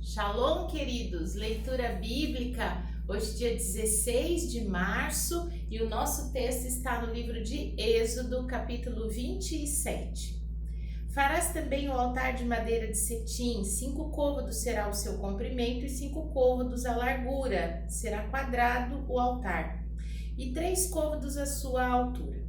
Shalom, queridos! Leitura bíblica, hoje dia 16 de março, e o nosso texto está no livro de Êxodo, capítulo 27. Farás também o altar de madeira de cetim, 5 côvados será o seu comprimento e 5 côvados a largura, será quadrado o altar, e 3 côvados a sua altura.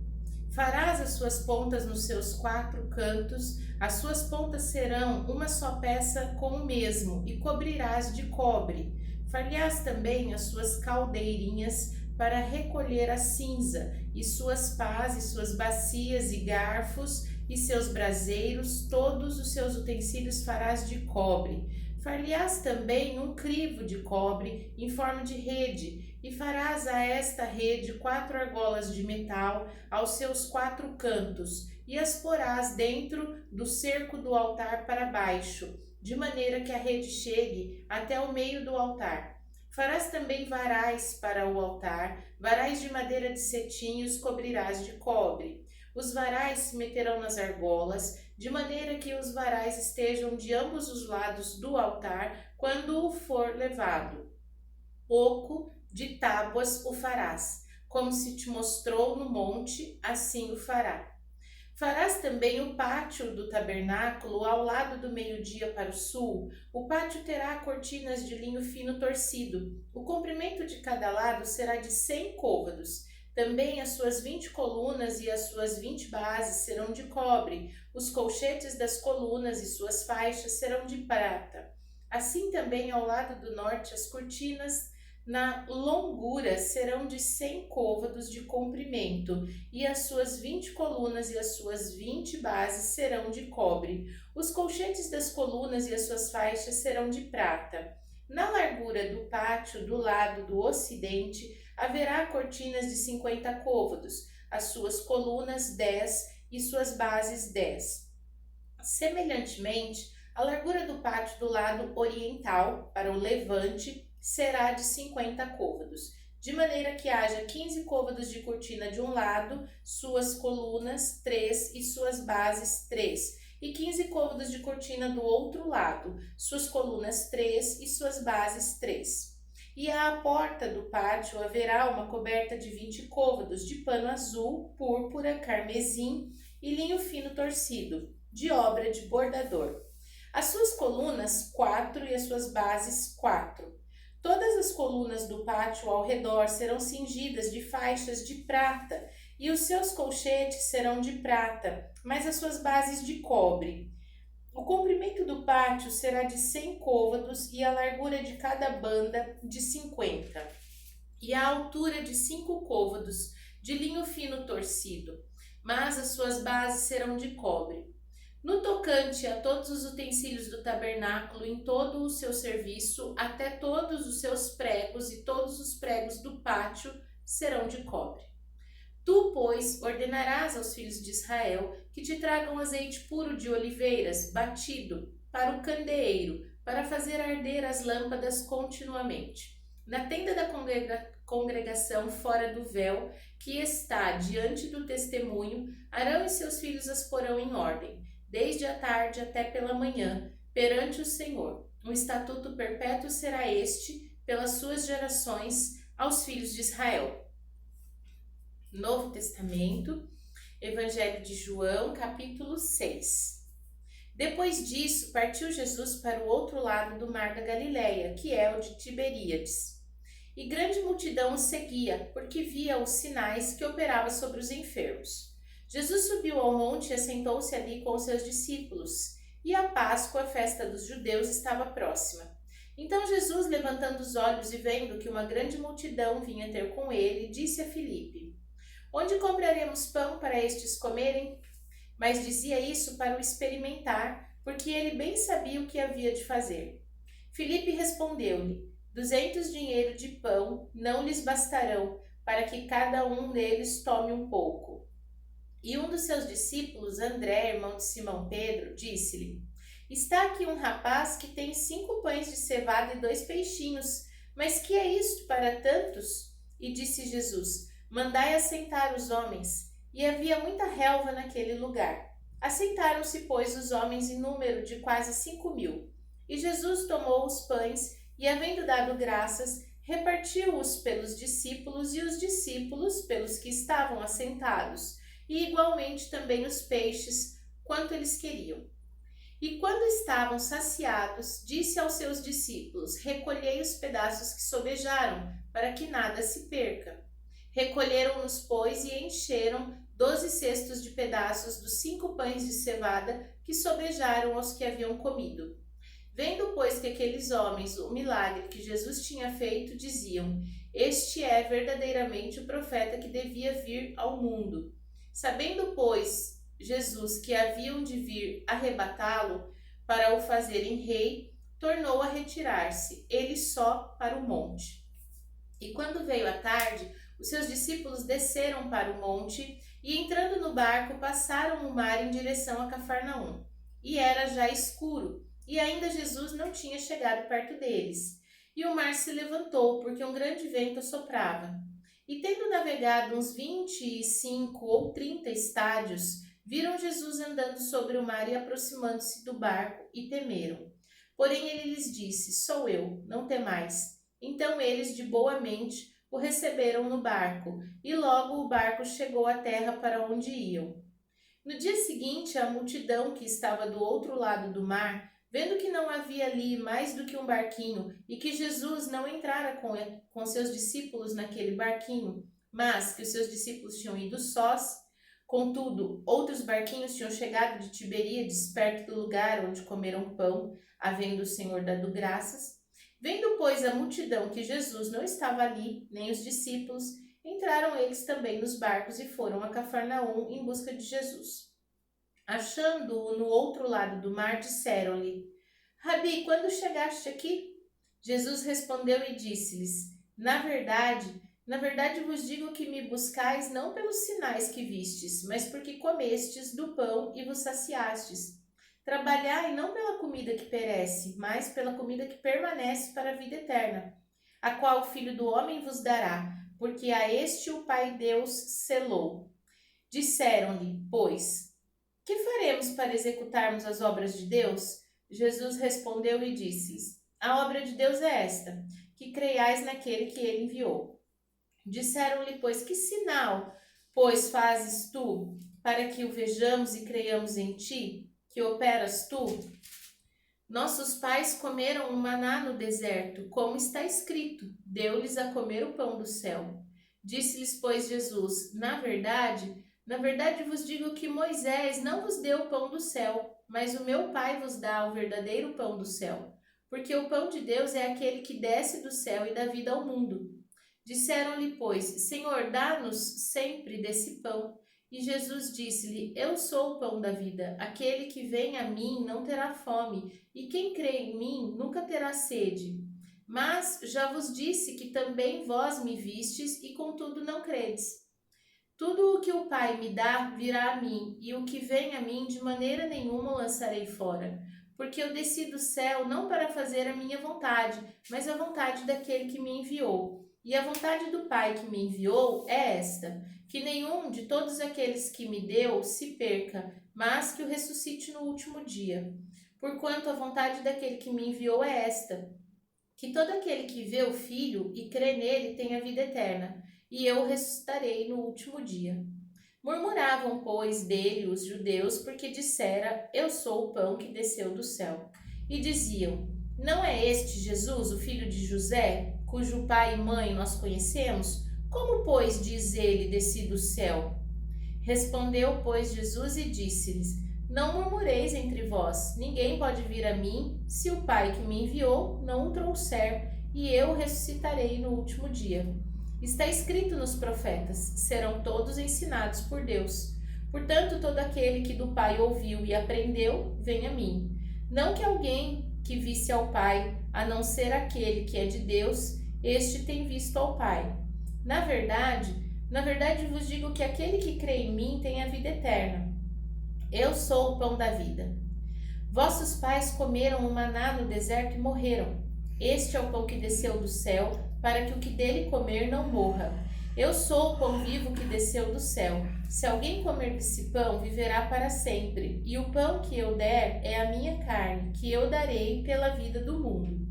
Farás as suas pontas nos seus 4 cantos, as suas pontas serão uma só peça com o mesmo, e cobrirás de cobre. Far-lhe-ás também as suas caldeirinhas para recolher a cinza, e suas pás, e suas bacias e garfos, e seus braseiros, todos os seus utensílios farás de cobre. Far-lhe-ás também um crivo de cobre em forma de rede, e farás a esta rede 4 argolas de metal aos seus 4 cantos, e as porás dentro do cerco do altar para baixo, de maneira que a rede chegue até o meio do altar. Farás também varais para o altar, varais de madeira de cetim, os cobrirás de cobre. Os varais se meterão nas argolas, de maneira que os varais estejam de ambos os lados do altar quando o for levado. Oco de tábuas o farás, como se te mostrou no monte, assim o fará. Farás também o pátio do tabernáculo ao lado do meio-dia para o sul. O pátio terá cortinas de linho fino torcido. O comprimento de cada lado será de 100 côvados. Também as suas 20 colunas e as suas 20 bases serão de cobre. Os colchetes das colunas e suas faixas serão de prata. Assim também ao lado do norte as cortinas na longura serão de 100 côvados de comprimento, e as suas 20 colunas e as suas 20 bases serão de cobre. Os colchetes das colunas e as suas faixas serão de prata. Na largura do pátio do lado do ocidente haverá cortinas de 50 côvados, as suas colunas 10 e suas bases 10. Semelhantemente, a largura do pátio do lado oriental, para o levante, será de 50 côvados, de maneira que haja 15 côvados de cortina de um lado, suas colunas 3 e suas bases 3, e 15 côvados de cortina do outro lado, suas colunas 3 e suas bases 3. E à porta do pátio haverá uma coberta de 20 côvados de pano azul, púrpura, carmesim e linho fino torcido, de obra de bordador. As suas colunas 4 e as suas bases 4. Todas as colunas do pátio ao redor serão cingidas de faixas de prata, e os seus colchetes serão de prata, mas as suas bases de cobre. O comprimento do pátio será de 100 côvados e a largura de cada banda de 50, e a altura de 5 côvados de linho fino torcido, mas as suas bases serão de cobre. No tocante a todos os utensílios do tabernáculo em todo o seu serviço, até todos os seus pregos e todos os pregos do pátio serão de cobre. Tu, pois, ordenarás aos filhos de Israel que te tragam azeite puro de oliveiras, batido, para o candeeiro, para fazer arder as lâmpadas continuamente. Na tenda da congregação fora do véu, que está diante do testemunho, Arão e seus filhos as porão em ordem, desde a tarde até pela manhã, perante o Senhor. Um estatuto perpétuo será este, pelas suas gerações, aos filhos de Israel. Novo Testamento, Evangelho de João, capítulo 6. Depois disso, partiu Jesus para o outro lado do mar da Galileia, que é o de Tiberíades. E grande multidão o seguia, porque via os sinais que operava sobre os enfermos. Jesus subiu ao monte e assentou-se ali com os seus discípulos, e a Páscoa, a festa dos judeus, estava próxima. Então Jesus, levantando os olhos e vendo que uma grande multidão vinha ter com ele, disse a Filipe: Onde compraremos pão para estes comerem? Mas dizia isso para o experimentar, porque ele bem sabia o que havia de fazer. Filipe respondeu-lhe: 200 dinheiros de pão não lhes bastarão, para que cada um deles tome um pouco. E um dos seus discípulos, André, irmão de Simão Pedro, disse-lhe: Está aqui um rapaz que tem 5 pães de cevada e 2 peixinhos, mas que é isto para tantos? E disse Jesus: Mandai assentar os homens. E havia muita relva naquele lugar. Assentaram-se, pois, os homens em número de quase 5.000. E Jesus tomou os pães e, havendo dado graças, repartiu-os pelos discípulos e os discípulos pelos que estavam assentados, e igualmente também os peixes, quanto eles queriam. E quando estavam saciados, disse aos seus discípulos: recolhei os pedaços que sobejaram, para que nada se perca. Recolheram-nos, pois, e encheram 12 cestos de pedaços dos 5 pães de cevada que sobejaram aos que haviam comido. Vendo, pois, que aqueles homens o milagre que Jesus tinha feito, diziam: este é verdadeiramente o profeta que devia vir ao mundo. Sabendo, pois, Jesus que haviam de vir arrebatá-lo para o fazerem rei, tornou a retirar-se, ele só, para o monte. E quando veio a tarde, os seus discípulos desceram para o monte e, entrando no barco, passaram o mar em direção a Cafarnaum. E era já escuro, e ainda Jesus não tinha chegado perto deles. E o mar se levantou, porque um grande vento soprava. E tendo navegado uns 25 ou 30 estádios, viram Jesus andando sobre o mar e aproximando-se do barco, e temeram. Porém ele lhes disse: sou eu, não temais. Então eles, de boa mente, o receberam no barco, e logo o barco chegou à terra para onde iam. No dia seguinte, a multidão que estava do outro lado do mar, vendo que não havia ali mais do que um barquinho e que Jesus não entrara com seus discípulos naquele barquinho, mas que os seus discípulos tinham ido sós, contudo, outros barquinhos tinham chegado de Tiberíades, perto do lugar onde comeram pão, havendo o Senhor dado graças. Vendo, pois, a multidão que Jesus não estava ali, nem os discípulos, entraram eles também nos barcos e foram a Cafarnaum em busca de Jesus. Achando-o no outro lado do mar, disseram-lhe: Rabi, quando chegaste aqui? Jesus respondeu e disse-lhes: Na verdade vos digo que me buscais não pelos sinais que vistes, mas porque comestes do pão e vos saciastes. Trabalhai não pela comida que perece, mas pela comida que permanece para a vida eterna, a qual o Filho do Homem vos dará, porque a este o Pai Deus selou. Disseram-lhe, pois: que faremos para executarmos as obras de Deus? Jesus respondeu e disse-lhes: a obra de Deus é esta, que creiais naquele que ele enviou. Disseram-lhe, pois, que sinal, pois, fazes tu, para que o vejamos e creiamos em ti, que operas tu? Nossos pais comeram o maná no deserto, como está escrito, deu-lhes a comer o pão do céu. Disse-lhes, pois, Jesus: na verdade vos digo que Moisés não vos deu o pão do céu, mas o meu Pai vos dá o verdadeiro pão do céu. Porque o pão de Deus é aquele que desce do céu e dá vida ao mundo. Disseram-lhe, pois: Senhor, dá-nos sempre desse pão. E Jesus disse-lhe: eu sou o pão da vida. Aquele que vem a mim não terá fome, e quem crê em mim nunca terá sede. Mas já vos disse que também vós me vistes, e contudo não credes. Tudo o que o Pai me dá virá a mim, e o que vem a mim de maneira nenhuma o lançarei fora. Porque eu desci do céu não para fazer a minha vontade, mas a vontade daquele que me enviou. E a vontade do Pai que me enviou é esta: que nenhum de todos aqueles que me deu se perca, mas que o ressuscite no último dia. Porquanto a vontade daquele que me enviou é esta: que todo aquele que vê o Filho e crê nele tenha vida eterna, e eu o ressuscitarei no último dia. Murmuravam, pois, dele os judeus, porque dissera: eu sou o pão que desceu do céu. E diziam: não é este Jesus, o filho de José, cujo pai e mãe nós conhecemos? Como, pois, diz ele, desci do céu? Respondeu, pois, Jesus e disse-lhes: não murmureis entre vós, ninguém pode vir a mim, se o Pai que me enviou não o trouxer, e eu o ressuscitarei no último dia. Está escrito nos profetas: serão todos ensinados por Deus. Portanto, todo aquele que do Pai ouviu e aprendeu, vem a mim. Não que alguém que visse ao Pai, a não ser aquele que é de Deus, este tem visto ao Pai. Na verdade vos digo que aquele que crê em mim tem a vida eterna. Eu sou o pão da vida. Vossos pais comeram o maná no deserto e morreram. Este é o pão que desceu do céu, para que o que dele comer não morra. Eu sou o pão vivo que desceu do céu. Se alguém comer desse pão, viverá para sempre. E o pão que eu der é a minha carne, que eu darei pela vida do mundo.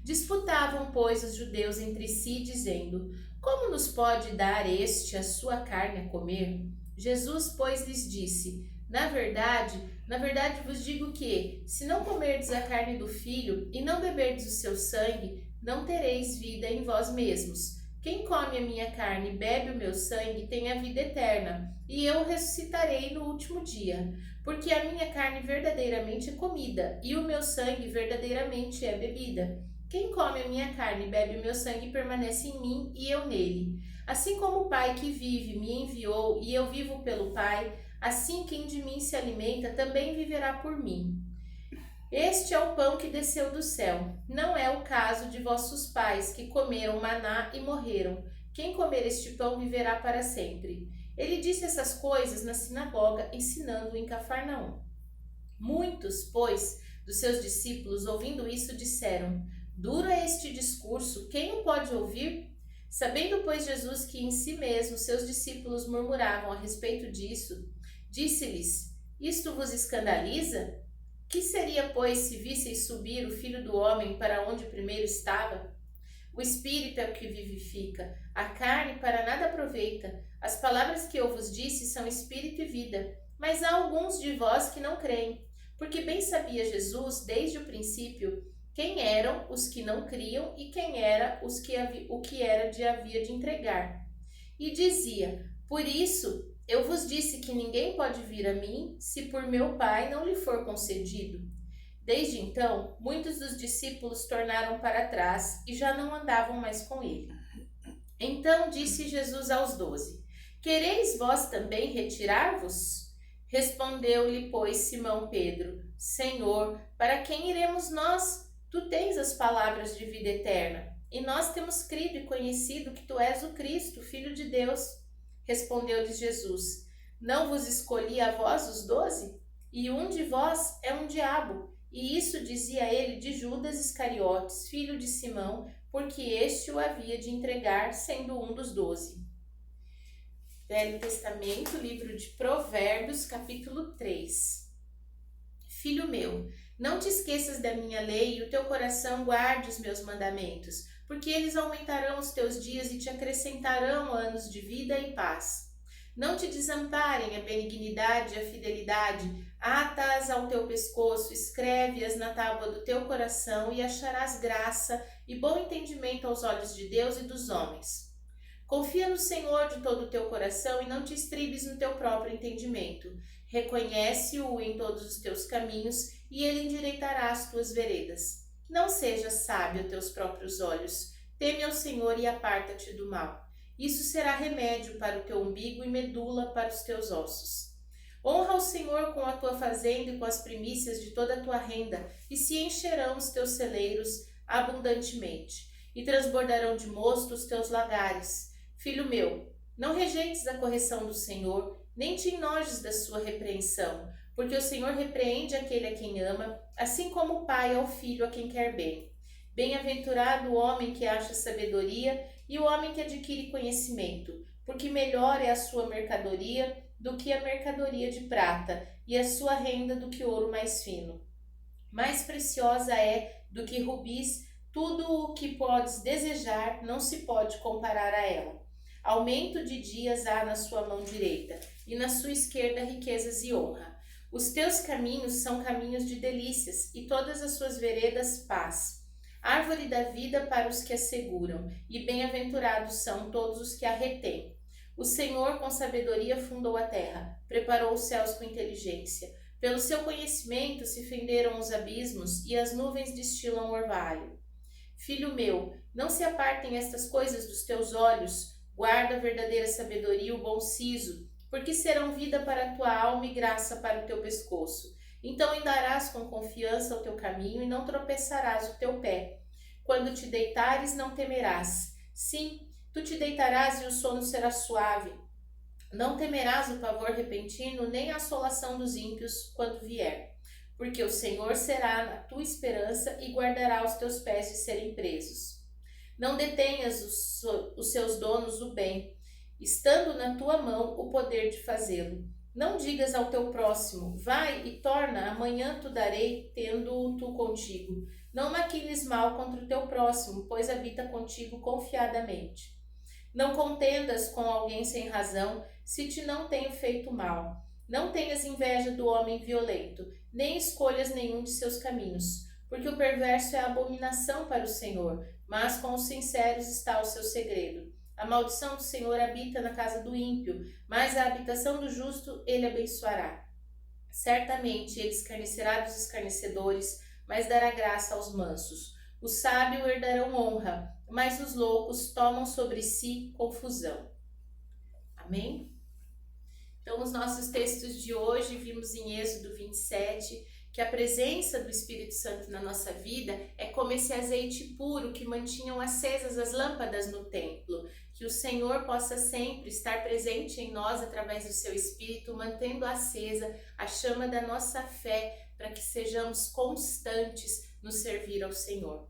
Disputavam, pois, os judeus entre si, dizendo: Como nos pode dar este a sua carne a comer? Jesus, pois, lhes disse: na verdade vos digo que, se não comerdes a carne do Filho e não beberdes o seu sangue, não tereis vida em vós mesmos. Quem come a minha carne e bebe o meu sangue tem a vida eterna, e eu ressuscitarei no último dia. Porque a minha carne verdadeiramente é comida, e o meu sangue verdadeiramente é bebida. Quem come a minha carne e bebe o meu sangue permanece em mim e eu nele. Assim como o Pai que vive me enviou e eu vivo pelo Pai, assim quem de mim se alimenta também viverá por mim. Este é o pão que desceu do céu. Não é o caso de vossos pais, que comeram maná e morreram. Quem comer este pão viverá para sempre. Ele disse essas coisas na sinagoga, ensinando em Cafarnaum. Muitos, pois, dos seus discípulos, ouvindo isso, disseram: Duro é este discurso, quem o pode ouvir? Sabendo, pois, Jesus que em si mesmo seus discípulos murmuravam a respeito disso, disse-lhes: Isto vos escandaliza? Que seria, pois, se visseis subir o Filho do Homem para onde primeiro estava? O Espírito é o que vivifica, a carne para nada aproveita. As palavras que eu vos disse são Espírito e vida, mas há alguns de vós que não creem. Porque bem sabia Jesus, desde o princípio, quem eram os que não criam e quem era o que era de havia de entregar. E dizia: Por isso eu vos disse que ninguém pode vir a mim se por meu Pai não lhe for concedido. Desde então, muitos dos discípulos tornaram para trás e já não andavam mais com ele. Então disse Jesus aos 12: Quereis vós também retirar-vos? Respondeu-lhe, pois, Simão Pedro: Senhor, para quem iremos nós? Tu tens as palavras de vida eterna, e nós temos crido e conhecido que tu és o Cristo, Filho de Deus. Respondeu-lhes Jesus: Não vos escolhi a vós os 12? E um de vós é um diabo. E isso dizia ele de Judas Iscariotes, filho de Simão, porque este o havia de entregar, sendo um dos 12. Velho Testamento, livro de Provérbios, capítulo 3. Filho meu, não te esqueças da minha lei e o teu coração guarde os meus mandamentos, porque eles aumentarão os teus dias e te acrescentarão anos de vida e paz. Não te desamparem a benignidade e a fidelidade, ata-as ao teu pescoço, escreve-as na tábua do teu coração e acharás graça e bom entendimento aos olhos de Deus e dos homens. Confia no Senhor de todo o teu coração e não te estribes no teu próprio entendimento. Reconhece-o em todos os teus caminhos e ele endireitará as tuas veredas. Não sejas sábio a teus próprios olhos. Teme ao Senhor e aparta-te do mal. Isso será remédio para o teu umbigo e medula para os teus ossos. Honra o Senhor com a tua fazenda e com as primícias de toda a tua renda, e se encherão os teus celeiros abundantemente, e transbordarão de mosto os teus lagares. Filho meu, não rejeites a correção do Senhor, nem te enojes da sua repreensão, porque o Senhor repreende aquele a quem ama, assim como o pai ao filho a quem quer bem. Bem-aventurado o homem que acha sabedoria e o homem que adquire conhecimento, porque melhor é a sua mercadoria do que a mercadoria de prata, e a sua renda do que ouro mais fino. Mais preciosa é do que rubis, tudo o que podes desejar não se pode comparar a ela. Aumento de dias há na sua mão direita, e na sua esquerda riquezas e honra. Os teus caminhos são caminhos de delícias, e todas as suas veredas paz. Árvore da vida para os que a seguram, e bem-aventurados são todos os que a retêm. O Senhor com sabedoria fundou a terra, preparou os céus com inteligência. Pelo seu conhecimento se fenderam os abismos, e as nuvens destilam orvalho. Filho meu, não se apartem estas coisas dos teus olhos, guarda a verdadeira sabedoria e o bom siso, porque serão vida para a tua alma e graça para o teu pescoço. Então andarás com confiança o teu caminho e não tropeçarás o teu pé. Quando te deitares, não temerás. Sim, tu te deitarás e o sono será suave. Não temerás o pavor repentino, nem a assolação dos ímpios quando vier. Porque o Senhor será a tua esperança e guardará os teus pés de serem presos. Não detenhas os seus donos o bem, estando na tua mão o poder de fazê-lo. Não digas ao teu próximo, vai e torna, amanhã tu darei, tendo tu contigo. Não maquines mal contra o teu próximo, pois habita contigo confiadamente. Não contendas com alguém sem razão, se te não tenho feito mal. Não tenhas inveja do homem violento, nem escolhas nenhum de seus caminhos, porque o perverso é abominação para o Senhor, mas com os sinceros está o seu segredo. A maldição do Senhor habita na casa do ímpio, mas a habitação do justo ele abençoará. Certamente ele escarnecerá dos escarnecedores, mas dará graça aos mansos. Os sábios herdarão honra, mas os loucos tomam sobre si confusão. Amém? Então, os nossos textos de hoje, vimos em Êxodo 27, que a presença do Espírito Santo na nossa vida é como esse azeite puro que mantinham acesas as lâmpadas no templo. Que o Senhor possa sempre estar presente em nós através do seu Espírito, mantendo acesa a chama da nossa fé, para que sejamos constantes no servir ao Senhor.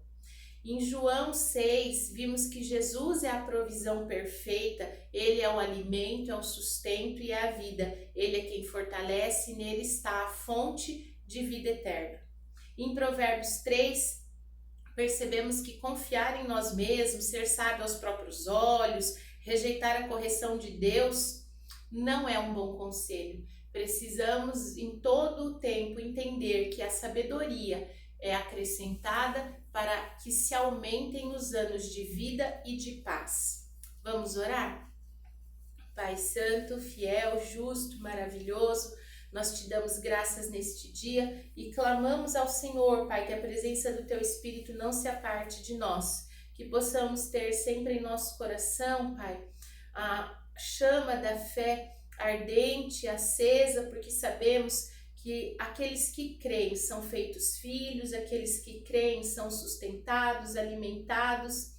Em João 6, vimos que Jesus é a provisão perfeita, Ele é o alimento, é o sustento e é a vida. Ele é quem fortalece e nele está a fonte de vida eterna. Em Provérbios 3, percebemos que confiar em nós mesmos, ser sábio aos próprios olhos, rejeitar a correção de Deus, não é um bom conselho. Precisamos em todo o tempo entender que a sabedoria é acrescentada para que se aumentem os anos de vida e de paz. Vamos orar? Pai Santo, fiel, justo, maravilhoso, nós te damos graças neste dia e clamamos ao Senhor, Pai, que a presença do Teu Espírito não se aparte de nós, que possamos ter sempre em nosso coração, Pai, a chama da fé ardente, acesa, porque sabemos que aqueles que creem são feitos filhos, aqueles que creem são sustentados, alimentados,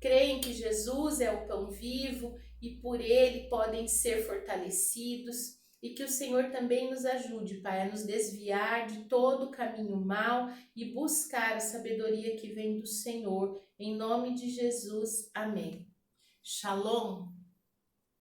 creem que Jesus é o pão vivo e por ele podem ser fortalecidos, e que o Senhor também nos ajude, Pai, a nos desviar de todo o caminho mau e buscar a sabedoria que vem do Senhor. Em nome de Jesus, amém. Shalom!